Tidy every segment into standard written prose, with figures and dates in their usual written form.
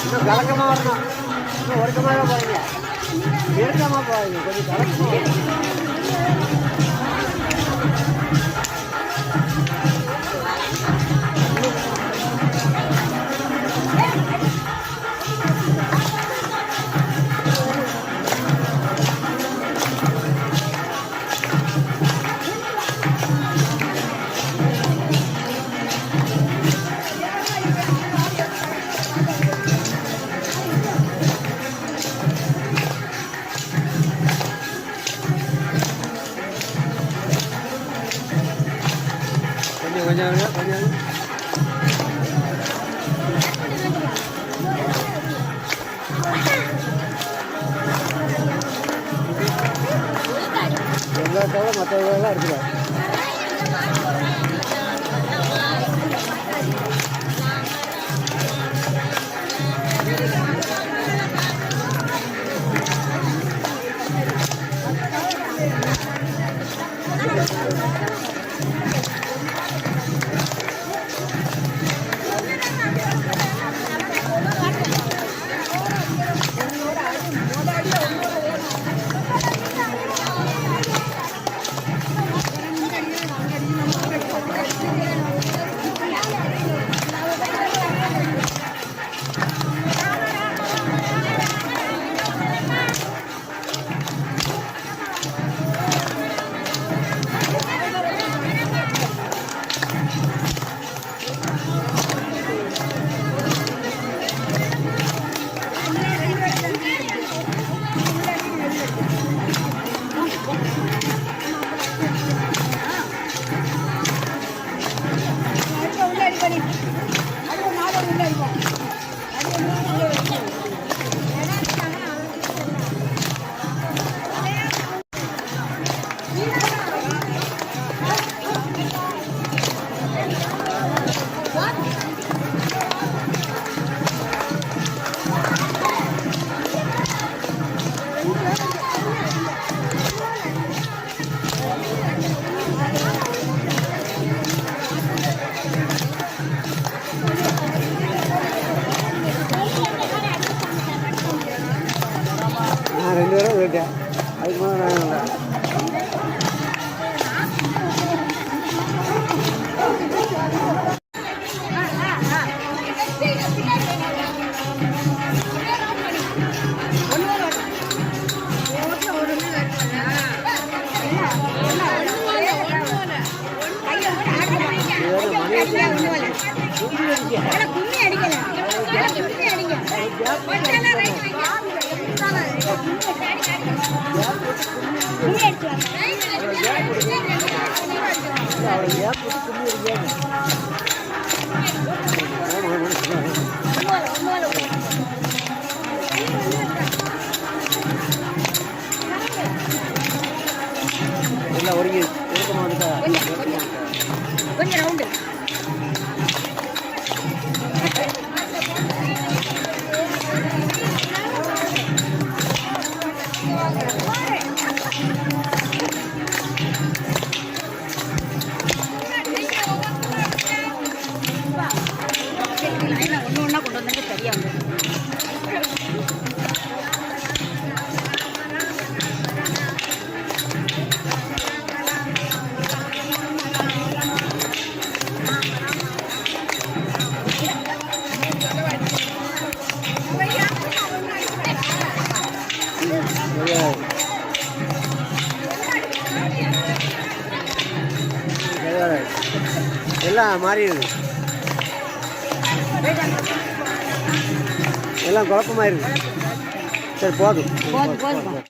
இன்னும் கலக்கமாக வரணும். இன்னும் ஒருக்கமாக போகிறீங்க, நெருக்கமாக போகிறீங்க, கொஞ்சம் கலக்கமாக. கொஞ்சம் கொஞ்சம் எல்லா தவிர மற்றவர்களெல்லாம் எடுத்துக்கலாம். நான் 2 பேரும் போயிட்டேன், அதுக்கு மேலே நான் இல்லை. கொஞ்சம் ரவுண்டு ஒன்று ஒன்றா கொண்டு வந்துட்டு சரியாக வந்து எல்லாம் மாறிடுது, எல்லாம் குழப்பமாயிருது. சரி போதும் போதும் போதும்.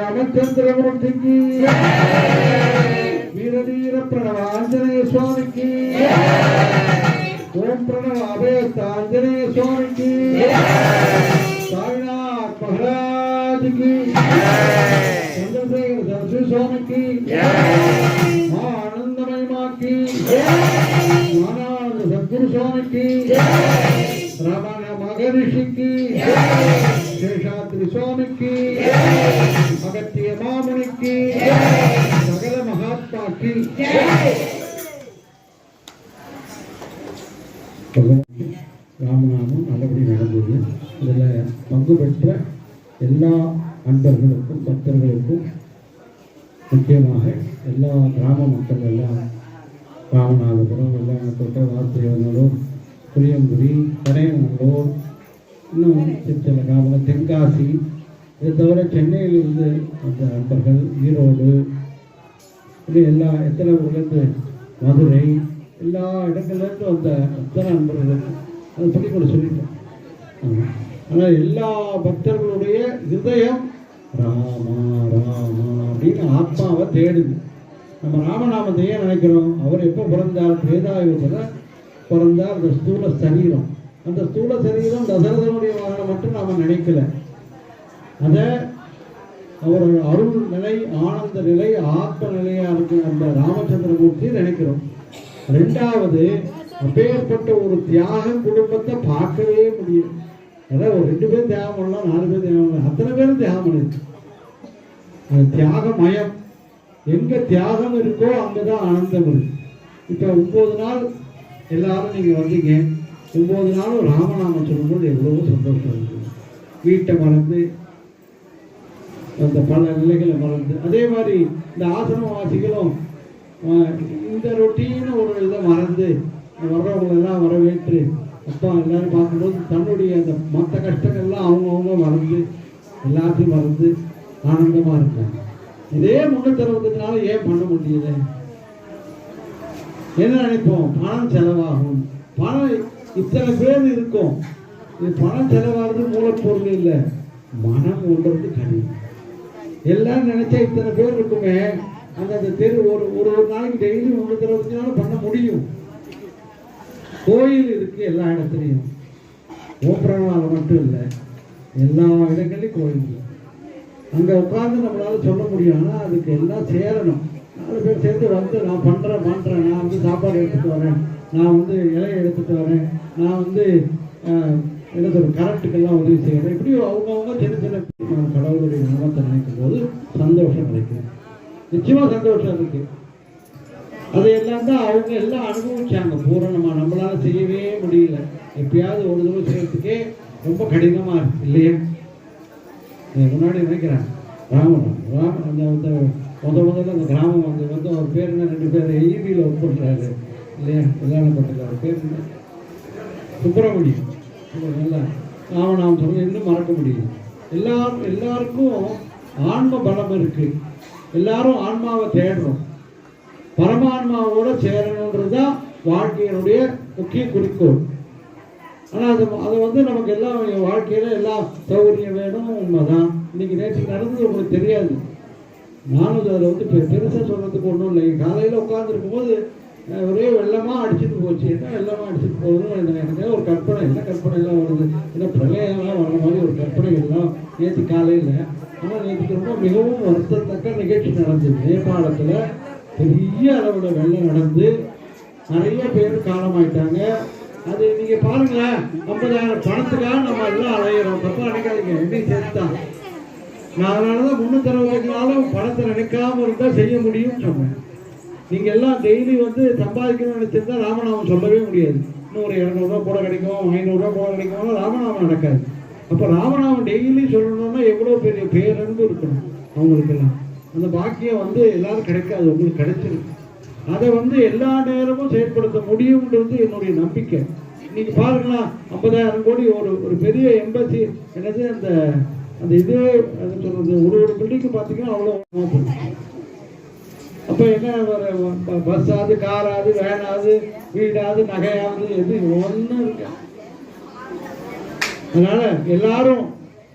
రామచంద్రమూర్తికి వీరధీర ప్రణవాంజనేయ స్వామికి ఓం ప్రణవ అభయస్తాంజనేయ స్వామికి సాయినాథ్ మహారాజ్కి చంద్రశేఖర సరస్వతి స్వామికి మా ఆనందమయ మాకి మానాడు సద్గురు స్వామికి மகரிஷிக்கு சேஷாத்ரி சுவாமிக்கு அகத்திய மாமுனிக்கு சகல மகாத்மாக்கு ராமநாமம் நல்லபடி நடந்தது. இதில் பங்கு பெற்ற எல்லா அன்பர்களுக்கும் பக்தர்களுக்கும் முக்கியமாக எல்லா கிராம மக்கள் எல்லாம் ராமநாதபுரம் வெள்ளாங்கோட்டை வார்த்தையனூர் புளியங்குடி கடையநல்லூர் இன்னும் சில கிராமங்கள் தென்காசி இதை தவிர சென்னையிலிருந்து அந்த அன்பர்கள் ஈரோடு இப்படி எல்லா எத்தனை ஊர்லேருந்து மதுரை எல்லா இடங்கள்லேருந்து வந்த அத்தனை அன்பர்களுக்கும் அதை பற்றி கூட சொல்லிட்டேன். ஆனால் எல்லா பக்தர்களுடைய ஹிருதயம் ராமா ராமா அப்படின்னு ஆத்மாவை தேடுது. நம்ம ராமநாமத்தை ஏன் நினைக்கிறோம்? அவர் எப்போ பிறந்தார்? வேதாயுகத்தில் பிறந்தார். அந்த ஸ்தூல சரீரம், அந்த ஸ்தூல சரீரம் தசரதனுடைய வாகனம் மட்டும் நாம் நினைக்கல. அதை அவரோட அருள் நிலை, ஆனந்த நிலை, ஆத்ம நிலையாக இருக்கிற அந்த ராமச்சந்திரமூர்த்தி நினைக்கிறோம். ரெண்டாவது, அப்பேற்பட்ட ஒரு தியாக குடும்பத்தை பார்க்கவே முடியும். அதாவது ஒரு 2 பேர் தியாகம் பண்ணலாம், 4 பேர் தியாகம் பண்ணலாம், அத்தனை பேரும் தியாகம் பண்ணிருக்கு. அது தியாகமயம். எங்க தியாகம் இருக்கோ அங்கதான் ஆனந்தம் இருக்கு. இப்ப 9 நாள் எல்லாரும் நீங்க வந்தீங்க. 9 நாளும் ராமநாமம் சொல்லும்போது எவ்வளவோ சந்தோஷம் இருக்கு. வீட்டை மறந்து, அந்த பல நிலைகளை மறந்து, அதே மாதிரி இந்த ஆசிரமவாசிகளும் இந்த ரொட்டீன ஒரு இதை மறந்து வர்றவங்களெல்லாம் வரவேற்று அப்பா எல்லாரும் பார்க்கும்போது தன்னுடைய அந்த மற்ற கஷ்டங்கள்லாம் அவங்கவுங்க மறந்து எல்லாத்தையும் மறந்து ஆனந்தமாக இருக்காங்க. இதே 365 நாள் ஏன் பண்ண முடியல? என்ன நினைப்போம்? பணம் செலவாகும். பணம் இத்தனை பேர் இருக்கும், இது பணம் செலவாகிறது மூலப்பொருள் இல்லை, மனம் ஒன்றது கடினம். எல்லாரும் நினைச்சா இத்தனை பேர் இருக்குமே, அந்த தெரு ஒரு நாளைக்கு டெய்லி 365 நாள் பண்ண முடியும். கோயில் இருக்கு எல்லா இடத்துலையும், ஓப்பரனால மட்டும் இல்லை, எல்லா இடங்களையும் கோயில் இருக்கு. அங்கே உட்காந்து நம்மளால சொல்ல முடியும். ஆனால் அதுக்கு எல்லாம் சேரணும். 4 பேர் சேர்ந்து வந்து நான் பண்ணுறேன், நான் வந்து சாப்பாடு எடுத்துகிட்டு வரேன், நான் வந்து இலையை எடுத்துகிட்டு வரேன், நான் வந்து என்ன சொல்ற கரண்ட்டுக்கெல்லாம் உதவி செய்கிறேன். இப்படி அவங்கவுங்க சின்ன சின்ன கடவுளுடைய நாமத்தை நினைக்கும் போது சந்தோஷம் கிடைக்கும். நிச்சயமாக சந்தோஷம் இருக்கு. அதையெல்லாம் தான் அவங்க எல்லாம் அனுபவிச்சாங்க பூரணமாக. நம்மளால செய்யவே முடியல. எப்பயாவது ஒரு தடவை செய்யறதுக்கே ரொம்ப கடினமாக இருக்கு இல்லையா? முன்னாடி நினைக்கிறேன் ராமன் அந்த முதல்ல அந்த கிராமம் வந்து அவர் பேர் என்ன, 2 பேர் EBயில் ஒர்க் பண்ணுறாரு இல்லையா? வெள்ளாளப்பட்டில் அவர் பேர் என்ன, சுப்பிரமணியம். நல்லா ராமநாமம் சொல்ல இன்னும் மறக்க முடியும். எல்லாருக்கும் ஆன்ம பலம் இருக்கு. எல்லாரும் ஆன்மாவை தேடுறோம். பரமான்மாவோட சேரணுன்றது தான் வாழ்க்கையினுடைய முக்கிய குறிக்கோள். ஆனால் அது வந்து நமக்கு எல்லாம் வாழ்க்கையில் எல்லாம் சௌகரியம் வேணும், உண்மைதான். இன்னைக்கு நேற்று நடந்தது உங்களுக்கு தெரியாது. நானும் அதில் வந்து பெருசாக சொல்கிறதுக்கு ஒன்றும் இல்லை. காலையில் உட்காந்துருக்கும் போது ஒரே வெள்ளமாக அடிச்சுட்டு போச்சு. என்ன வெள்ளமாக அடிச்சுட்டு போகுதுன்னு எனக்கு ஒரு கற்பனை. என்ன கற்பனை எல்லாம் வருது, ஏன்னா பிரளயம்லாம் வர மாதிரி ஒரு கற்பனை எல்லாம் நேற்று காலையில். ஆனால் நேற்றுக்கு ரொம்ப மிகவும் வருத்தத்தக்க நிகழ்ச்சி நடந்தது. நேபாளத்தில் பெரிய அளவில் வெள்ளம் நடந்து நிறைய பேர் காலமாயிட்டாங்க. அது நீங்க பாருங்களேன், 50,000 பணத்துக்காக நம்ம எல்லாம் அலையிறோம். தப்பா நினைக்காதீங்க, என்னையும் சேர்த்துதான். நான் அதனாலதான் 365 நாளும் பணத்தை நினைக்காம இருந்தா செய்ய முடியும்னு சொன்னேன். நீங்க எல்லாம் டெய்லி வந்து சம்பாதிக்கணும்னு நினைச்சிருந்தா ராமநாமம் சொல்லவே முடியாது. இன்னும் ஒரு 200 ரூபா போட கிடைக்கும், 500 ரூபா போட கிடைக்கும், ராமநாமம் நடக்காது. அப்ப ராமநாமம் டெய்லி சொல்லணும்னா எவ்வளவு பெரிய பேரன்பு இருக்கணும் அவங்களுக்கெல்லாம். அந்த பாக்கியம் வந்து எல்லாரும் கிடைக்காது, உங்களுக்கு கிடைச்சிருக்கு. அதை வந்து எல்லா நேரமும் செயல்படுத்த முடியும்ன்றது என்னுடைய நம்பிக்கை. இன்னைக்கு பாருங்களா, 50,000 கோடி ஒரு பெரிய எம்பசி என்னது அந்த இது அது சொல்றது, ஒரு பில்டிங்கு பார்த்தீங்கன்னா அவ்வளோ. அப்போ என்ன, பஸ்ஸாவது, காராது, வேனாவது, வீடாவது, நகையாவது, எது ஒன்றும் இருக்கு. அதனால எல்லாரும்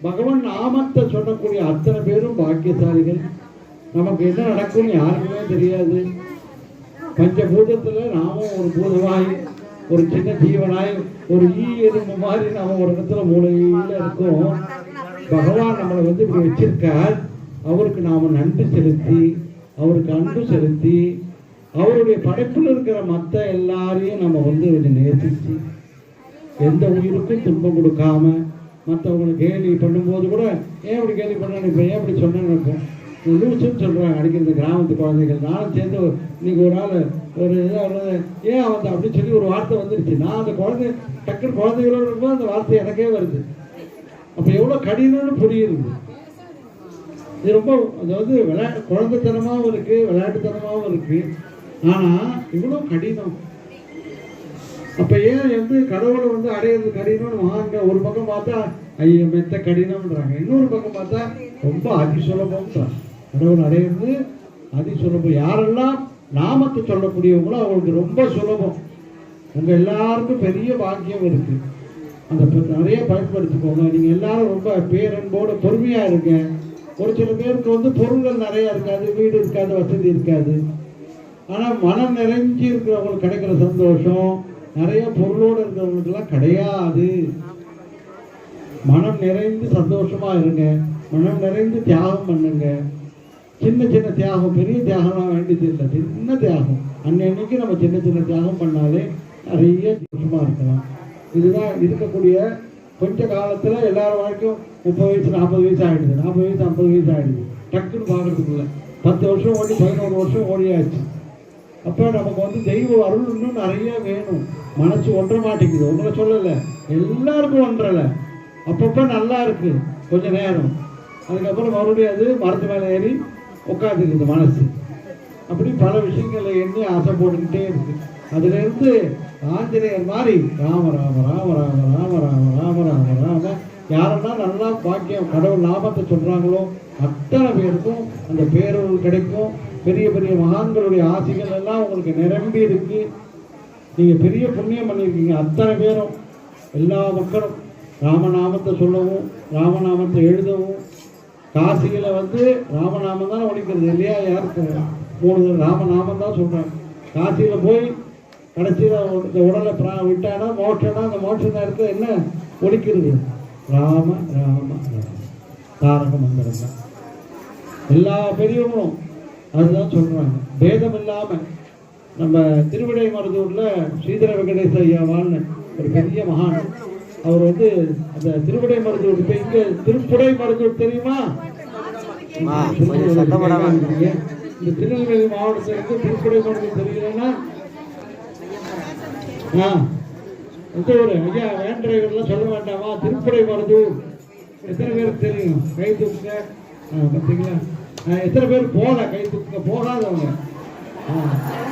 பகவான் நாமத்தை சொல்லக்கூடிய அத்தனை பேரும் பாக்கியசாலிகள். நமக்கு என்ன நடக்கும்னு யாருக்குமே தெரியாது. பஞ்சபூதத்தில் நாமும் ஒரு பூதமாய், ஒரு சின்ன ஜீவனாய், ஒரு எறும்பு மாதிரி நாம ஒரு இடத்துல மூலையில இருக்கோம். பகவான் நம்மளை வந்து இப்படி வச்சிருக்கார். அவருக்கு நாம நன்றி செலுத்தி, அவருக்கு அன்பு செலுத்தி, அவருடைய படைப்பில் இருக்கிற மற்ற எல்லாரையும் நம்ம வந்து நேசிச்சு எந்த உயிருக்கும் துன்பம் கொடுக்காம மற்றவங்களுக்கு கேலி பண்ணும்போது கூட ஏன் இப்படி கேலி பண்ணான்னு இப்போ ஏன் இப்படி சொன்னேன்னு இருக்கும். லூசுன்னு சொல்கிறாங்க அடிக்கிறது கிராமத்து குழந்தைகள். நானும் சேர்ந்து இன்னைக்கு ஒரு ஆள் ஒரு இதாக ஏன் அவன் அப்படின்னு சொல்லி ஒரு வார்த்தை வந்துருச்சு. நான் அந்த குழந்தை டக்குன்னு குழந்தைகளோட இருக்கும்போது அந்த வார்த்தை எனக்கே வருது. அப்போ எவ்வளோ கடினம்னு புரியுது. இது ரொம்ப அதாவது குழந்தைத்தனமாகவும் இருக்குது, விளையாட்டுத்தனமாகவும் இருக்குது. ஆனால் இவ்வளோ கடினம். அப்போ ஏன் கடவுளை அடையிறது கடினம்னு வாங்க. ஒரு பக்கம் பார்த்தா ஐயோ மெத்த கடினம்ன்றாங்க, இன்னொரு பக்கம் பார்த்தா ரொம்ப அதிசுலபம்ன்றாங்க. கடவுள் அடையிறது அதிசுலபம். யாரெல்லாம் நாமத்தை சொல்லக்கூடியவங்களோ அவங்களுக்கு ரொம்ப சுலபம். உங்கள் எல்லாருக்கும் பெரிய பாக்கியம் இருக்குது. அந்த நிறைய பயன்படுத்திக்கோங்க. நீங்கள் எல்லாரும் ரொம்ப பேரன்போடு பொறுமையாக இருங்க. ஒரு சில பேருக்கு பொருள்கள் நிறையா இருக்காது, வீடு இருக்காது, வசதி இருக்காது. ஆனால் மனம் நிறைஞ்சி இருக்கிறவங்களுக்கு கிடைக்கிற சந்தோஷம் நிறைய பொருளோடு இருக்கிறவங்களுக்கெல்லாம் கிடையாது. மனம் நிறைந்து சந்தோஷமா இருங்க, மனம் நிறைந்து தியாகம் பண்ணுங்க. சின்ன சின்ன தியாகம், பெரிய தியாகம்லாம் வேண்டியது இல்லை, சின்ன தியாகம். அன்னைக்கு நம்ம சின்ன சின்ன தியாகம் பண்ணாலே நிறைய சந்தோஷமா இருக்கலாம். இதுதான் இருக்கக்கூடிய கொஞ்ச காலத்தில் எல்லாரும் வாழ்க்கையும் 30 வயசு 40 வயசு ஆகிடுது, 40 வயசு 50 வயசு ஆகிடுது. டக்குன்னு பார்க்கறதுக்குள்ள 10 வருஷம் ஓடி 11 வருஷம் ஓடியாச்சு. அப்போ நமக்கு தெய்வ அருள் இன்னும் நிறைய வேணும். மனசு ஒன்ற மாட்டேங்குது. உங்களை சொல்லலை, எல்லாருக்கும் ஒன்றலை. அப்பப்போ நல்லா இருக்கு கொஞ்ச நேரம், அதுக்கப்புறம் மறுபடியும் அது மரத்து மேலே ஏறி உட்காந்துக்குது மனசு. அப்படி பல விஷயங்களை எண்ணி ஆசை போட்டுக்கிட்டே இருக்கு. அதுலேருந்து ஆஞ்சநேயர் மாதிரி ராம ராம ராம ராம ராம ராம ராம ராம ராம யாரெல்லாம் நல்லா பாக்கியம் கடவுள் நாமத்தை சொல்கிறாங்களோ அத்தனை பேருக்கும் அந்த பேரொருள் கிடைக்கும். பெரிய பெரிய மகான்களுடைய ஆசைகள் எல்லாம் உங்களுக்கு நிரம்பி இருக்கு. நீங்கள் பெரிய புண்ணியம் பண்ணியிருக்கீங்க. அத்தனை பேரும் எல்லா மக்களும் ராமநாமத்தை சொல்லவும் ராமநாமத்தை எழுதவும். காசியில் ராமநாமம் தான் ஒழிக்கிறது இல்லையா? யாருக்கு 3 ராமநாமம் தான் சொல்கிறாங்க. காசியில் போய் கடைசியில் இந்த உடலை விட்டானா மோட்சம்னா அந்த மோட்ச நேரத்தில் என்ன ஒழிக்கிறது? ராம ராம ராம தாரக மந்திரம் தான். எல்லா பெரியவங்களும் அதுதான் சொல்கிறாங்க. பேதம் இல்லாமல் நம்ம திருவிடை மருதூரில் ஸ்ரீதர வெங்கடேச ஐயாவான்னு ஒரு பெரிய மகான். அவர் அந்த திருவிடை மருதூர் இப்போ இங்கே திருப்புடை மருதூர் தெரியுமா? இந்த திருநெல்வேலி மாவட்டத்தில் திருப்புடை மருதூர் தெரியலன்னா ஒரு ஐயா வேன் டிரைவர்லாம் சொல்ல வேண்டாமா? திருப்புடை மருதூர் எத்தனை பேருக்கு தெரியும்? கை தூக்குங்க. பார்த்தீங்களா? எத்தனை பேர் போகல? கை தூக்குங்க. போகாதவங்க.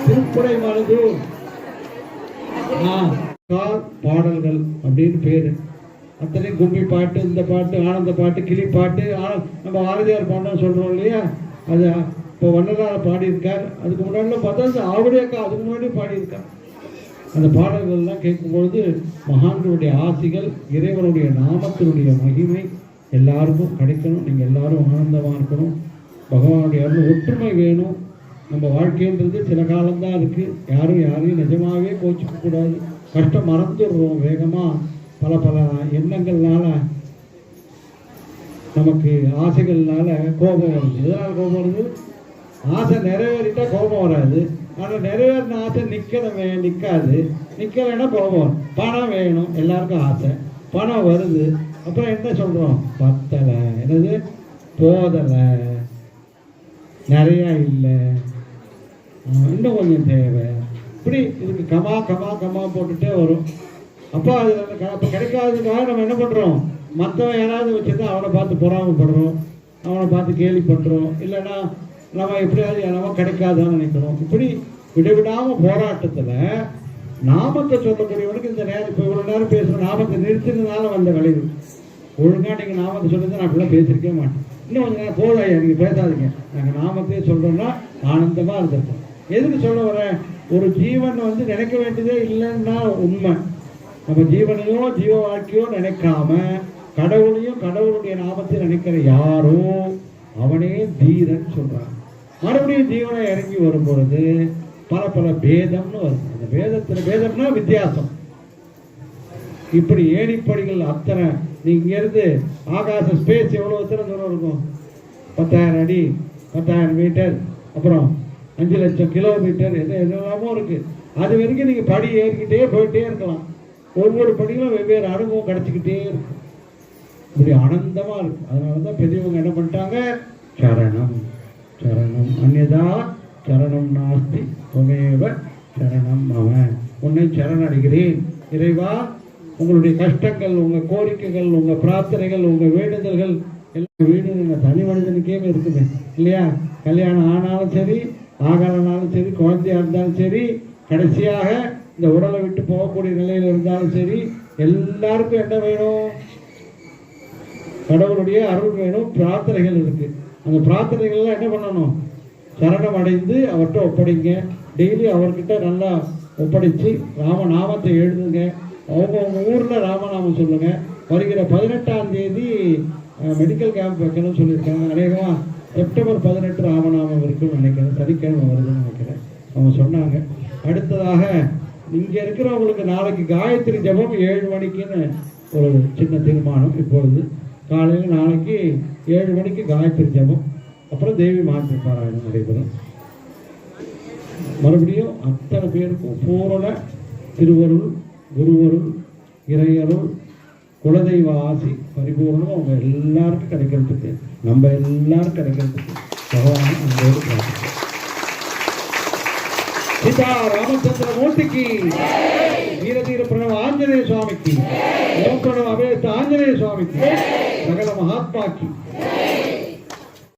திருப்புடை மருதூர் பாடல்கள் அப்படின்னு பேரு. அத்தனை கும்பி பாட்டு, இந்த பாட்டு, ஆனந்த பாட்டு, கிளி பாட்டு, நம்ம ஆரதியார் பாட்டம் சொல்றோம் இல்லையா? அது இப்போ வண்ணதார பாடியிருக்கார். அதுக்கு முன்னாடி பார்த்தா ஆவடியாக்கா அதுக்கு முன்னாடி பாடியிருக்கார். அந்த பாடல்கள்லாம் கேட்கும்பொழுது மகான்களுடைய ஆசிகள், இறைவனுடைய நாமத்தினுடைய மகிமை எல்லாருக்கும் கிடைக்கணும். நீங்கள் எல்லாரும் ஆனந்தமாக இருக்கணும். பகவானுடைய அருள் ஒற்றுமை வேணும். நம்ம வாழ்க்கைன்றது சில காலம்தான் இருக்குது. யாரையும் நிஜமாகவே கோச்சிக்க கூடாது. கஷ்டம் மறந்துடுறோம் வேகமாக. பல பல எண்ணங்கள்னால நமக்கு ஆசைகள்னால கோபம் வருது. எதனால் கோபம் வருது? ஆசை நிறைவேறிட்டா கோபம் வராது. ஆனால் நிறைவேறின ஆசை நிற்காது. நிற்கலைன்னா கோபம் வரும். பணம் வேணும், எல்லாருக்கும் ஆசை. பணம் வருது, அப்புறம் என்ன சொல்கிறோம்? பத்தலை, என்னது போதலை, நிறையா இல்லை, இன்னும் கொஞ்சம் தேவை. இப்படி இதுக்கு கமா கமா கமா போட்டுகிட்டே வரும். அப்போ அது அப்போ கிடைக்காததுக்காக நம்ம என்ன பண்ணுறோம்? மற்றவன் யாராவது வச்சுருந்தா அவனை பார்த்து பொறாமப்படுறோம், அவனை பார்த்து கேலி பண்ணுறோம். இல்லைன்னா நம்ம எப்படியாவது நம்ம கிடைக்காதான்னு நினைக்கிறோம். இப்படி விடவிடாமல் போராட்டத்தில் நாமத்தை சொல்லக்கூடியவனுக்கு இந்த நேரம் இப்போ இவ்வளோ நேரம் பேசுகிற நாமத்தை நிறுத்தினதுனால வந்த விளைவு. ஒழுங்காக நீங்கள் நாமத்தை சொல்லுறது நான் அப்படிலாம் பேசியிருக்கவே மாட்டேன். இன்னும் கொஞ்சம் நேரம் போதாயா, நீங்கள் பேசாதீங்க, நாங்கள் நாமத்தையே சொல்கிறோன்னா ஆனந்தமாக இருந்திருக்கோம். எதுக்கு சொல்ல வரேன்? ஒரு ஜீவன் நினைக்க வேண்டியதே இல்லைன்னா உண்மை. நம்ம ஜீவனையோ ஜீவ வாழ்க்கையோ நினைக்காம கடவுளையும் கடவுளுடைய நாமத்தையும் நினைக்கிற யாரோ அவனே தீரன் சொல்றான். மறுபடியும் ஜீவனை இறங்கி வரும்பொழுது பல பல பேதம்னு வருது. அந்த பேதம்னா வித்தியாசம். இப்படி ஏணிப்படிகள் அத்தனை. நீங்க இருந்து ஆகாச ஸ்பேஸ் எவ்வளவு தூரம் இருக்கும்? 10,000 அடி, 10,000 மீட்டர், அப்புறம் 5 லட்சம் கிலோமீட்டர், என்னெல்லாமோ இருக்கு. அது வரைக்கும் நீங்க படி ஏறிக்கிட்டே போயிட்டே இருக்கலாம். ஒவ்வொரு படிகளும் வெவ்வேறு அனுபவம் கிடைச்சிக்கிட்டே இருக்கும். இப்படி ஆனந்தமா இருக்கும். அதனாலதான் பெரியவங்க என்ன பண்ணிட்டாங்க, சரணம் சரணம் அந்நியதா சரணம் நாஸ்தி துவமேவ சரணம் அவன், உன்னை சரணடைகிறேன் இறைவா. உங்களுடைய கஷ்டங்கள், உங்க கோரிக்கைகள், உங்க பிரார்த்தனைகள், உங்க வேண்டுதல்கள் எல்லாம் வேண்டுதல் தனி மனிதனுக்கே இருக்குமே இல்லையா? கல்யாணம் ஆனாலும் சரி, ஆகலனாலும் சரி, குழந்தையா இருந்தாலும் சரி, கடைசியாக இந்த உடலை விட்டு போகக்கூடிய நிலையில் இருந்தாலும் சரி, எல்லாருக்கும் என்ன வேணும்? கடவுளுடைய அருள் வேணும். பிரார்த்தனைகள் இருக்கு. அந்த பிரார்த்தனைகள்லாம் என்ன பண்ணணும்? சரணம் அடைந்து அவர்கிட்ட ஒப்படைங்க. டெய்லி அவர்கிட்ட நல்லா ஒப்படைச்சு ராமநாமத்தை எழுதுங்க. அவங்க ஊரில் ராமநாமம் சொல்லுங்க. வருகிற 18ஆம் தேதி மெடிக்கல் கேம்ப் வைக்கணும்னு சொல்லியிருக்காங்க. அநேகமாக செப்டம்பர் 18 ராமநாமம் இருக்குன்னு நினைக்கிறேன். சனிக்கிழமை வருதுன்னு நினைக்கிறேன் அவங்க சொன்னாங்க. அடுத்ததாக இங்கே இருக்கிறவங்களுக்கு நாளைக்கு காயத்ரி ஜபம் 7 மணிக்குன்னு ஒரு சின்ன தீர்மானம். இப்பொழுது காலையில் நாளைக்கு 7 மணிக்கு காயத்ரி ஜபம், அப்புறம் தேவி மாற்றி பாராயணம் நடைபெறும். மறுபடியும் அத்தனை பேருக்கும் பூரண திருவருள், குருவருள், இறையருள், குலதெய்வ ஆசி பரிபூர்ணம் அவங்க எல்லாருக்கும் கிடைக்கிறதுக்கு, நம்ம எல்லாரும் கிடைக்கிறதுக்கு பகவான் அன்போடு பிரார்த்திக்கிறோம். சீதா ராமச்சந்திர மூர்த்திக்கு, வீரதீர பிரணவ ஆஞ்சநேய சுவாமிக்கு, ஓம் பிரணவ அபேஸ்த ஆஞ்சநேய சுவாமிக்கு, சகல மகாத்மாக்கு